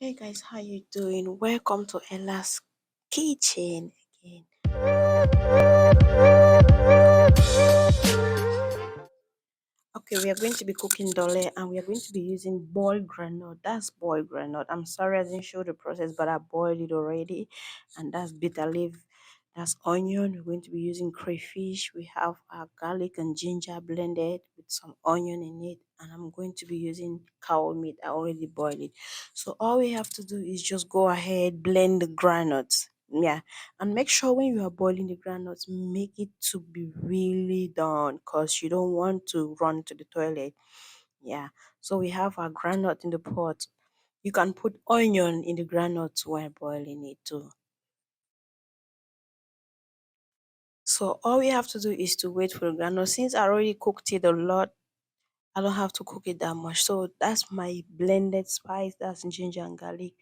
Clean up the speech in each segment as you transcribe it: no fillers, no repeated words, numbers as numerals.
Hey guys, how you doing? Welcome to Ella's Kitchen again. Okay, we are going to be cooking dole and we are going to be using boiled granite. That's boiled granite. I'm sorry I didn't show the process, but I boiled it already. And that's bitter leaf. That's onion. We're going to be using crayfish. We have our garlic and ginger blended with some onion in it. And I'm going to be using cow meat. I already boiled it. So all we have to do is just go ahead, blend the granules. Yeah, and make sure when you are boiling the granules, make it to be really done because you don't want to run to the toilet. Yeah, so we have our granite in the pot. You can put onion in the granite while boiling it too. So all we have to do is to wait for the granite. Since I already cooked it a lot, I don't have to cook it that much. So that's my blended spice. That's ginger and garlic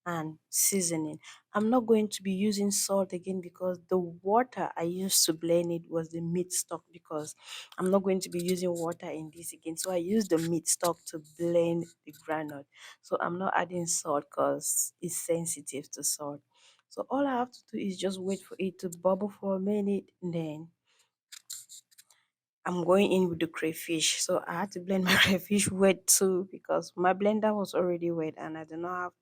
and seasoning. I'm not going to be using salt again because the water I used to blend it was the meat stock, because I'm not going to be using water in this again. So I use the meat stock to blend the granite. So I'm not adding salt because it's sensitive to salt. So all I have to do is just wait for it to bubble for a minute, and then I'm going in with the crayfish. So I had to blend my crayfish wet too because my blender was already wet and I do not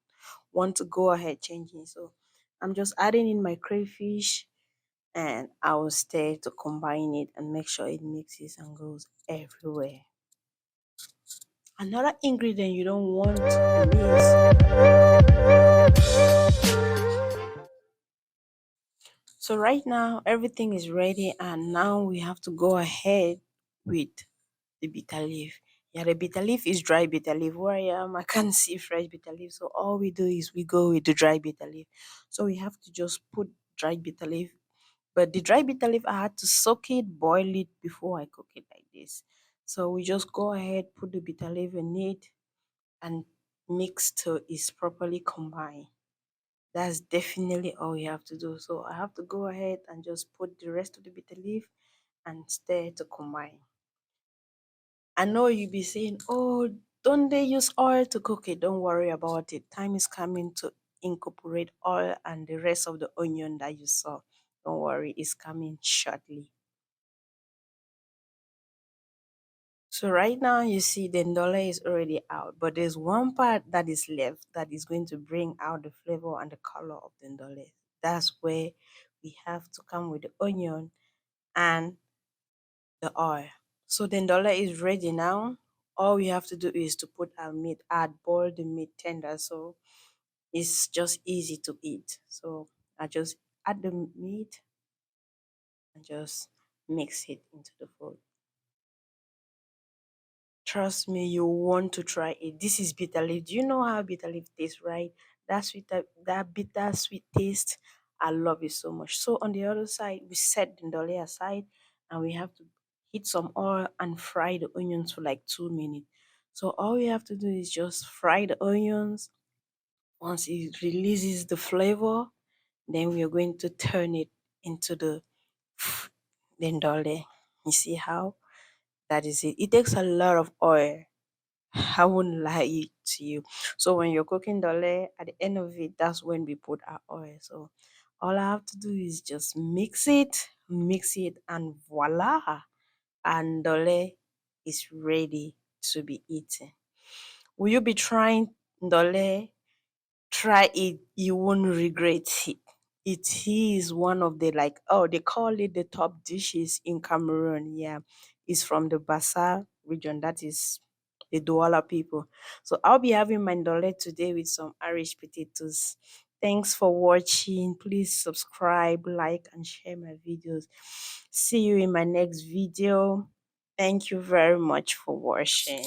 want to go ahead changing. So I'm just adding in my crayfish and I will stay to combine it and make sure it mixes and goes everywhere. Another ingredient you don't want to miss. So right now everything is ready and now we have to go ahead with the bitter leaf. Yeah, the bitter leaf is dry bitter leaf. Where I am, I can't see fresh bitter leaf. So all we do is we go with the dry bitter leaf. So we have to just put dry bitter leaf. But the dry bitter leaf, I had to soak it, boil it before I cook it like this. So we just go ahead, put the bitter leaf in it, and mix till it's properly combined. That's definitely all you have to do. So I have to go ahead and just put the rest of the bitter leaf and stir to combine. I know you be saying, oh, don't they use oil to cook it? Don't worry about it. Time is coming to incorporate oil and the rest of the onion that you saw. Don't worry, it's coming shortly. So right now you see the Ndole is already out, but there's one part that is left that is going to bring out the flavor and the color of the Ndole. That's where we have to come with the onion and the oil. So the Ndole is ready now. All we have to do is to put our meat, add boil the meat tender, so it's just easy to eat. So I just add the meat and just mix it into the food. Trust me, you want to try it. This is bitter leaf. Do you know how bitter leaf tastes, right? That sweet, that bitter sweet taste. I love it so much. So on the other side, we set the ndole aside and we have to heat some oil and fry the onions for like 2 minutes. So all we have to do is just fry the onions. Once it releases the flavor, then we are going to turn it into the ndole. You see how that is it. It takes a lot of oil. I won't lie to you. So when you're cooking dole, at the end of it, that's when we put our oil. So all I have to do is just mix it, and voila, and dole is ready to be eaten. Will you be trying dole? Try it, you won't regret it. It is one of the, like, oh, they call it the top dishes in Cameroon. Yeah, it's from the Bassa region, that is the Douala people. So I'll be having my ndole today with some Irish potatoes. Thanks for watching. Please subscribe, like, and share my videos. See you in my next video. Thank you very much for watching.